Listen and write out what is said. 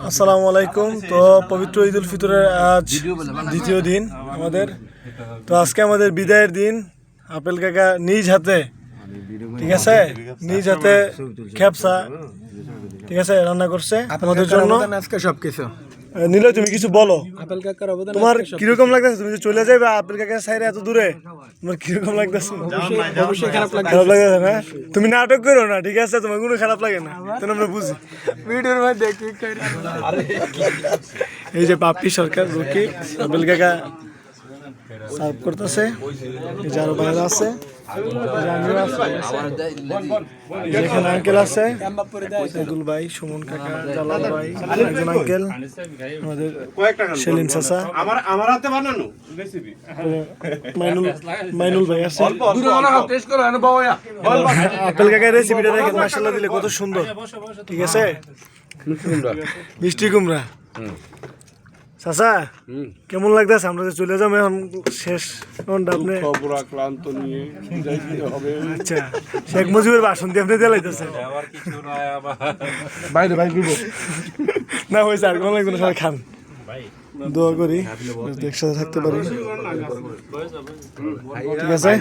আসসালামু আলাইকুম। তো পবিত্র ঈদ উল ফিতরের আজ দ্বিতীয় দিন আমাদের। তো আজকে আমাদের বিদায়ের দিন। আপেল কাকা নিজ হাতে, ঠিক আছে, নিজ হাতে খেপসা, ঠিক আছে, রান্না করছে আমাদের জন্য আজকে সবকিছু। নিলে তুমি কিছু বলো, আপেল কাকার অবদান তোমার কিরকম লাগতেছে? তুমি যে চলে যাবে আপেল কাকার সাইডে এত দূরে, তোমার কিরকম লাগতেছে? অবশ্যই খারাপ লাগে। খারাপ লাগতেছে না? তুমি নাটক করো না, ঠিক আছে, তোমার কোনো খারাপ লাগে না, তো আমরা বুঝি। ভিডিওর মধ্যে কি এই যে পাপড়ি সরকার রুকি আপেল কাকা সার্ভ করতেছে, এই যে আরো বাইরে আছে, যেখানে আঙ্কেল আছে, এগুল ভাই, সুমন কাকা, জালাল ভাই, একজন আঙ্কেল, আমাদের সেলিম চাচা, আমার হাতে বানানো রেসিপি মাইনুল ভাই আছে। আপেল কাকার রেসিপিটা দেখেন, মাশাআল্লাহ দিলে কত সুন্দর, ঠিক আছে, মিষ্টি কুমড়া। চাচা কেমন লাগতেছে? আমরা যে চলে যাবো এখন, শেষ কোনটা আপনি? ক্লান্ত নিয়ে যাইতে হবে। আচ্ছা, শেখ মুজিবের ভাষণ দিয়ে আপনি দিলাইতেছেন না? হয়েছে, আর কোন লাগবে না, সবাই খান, দোয়া করি একসাথে থাকতে পারি, ঠিক আছে।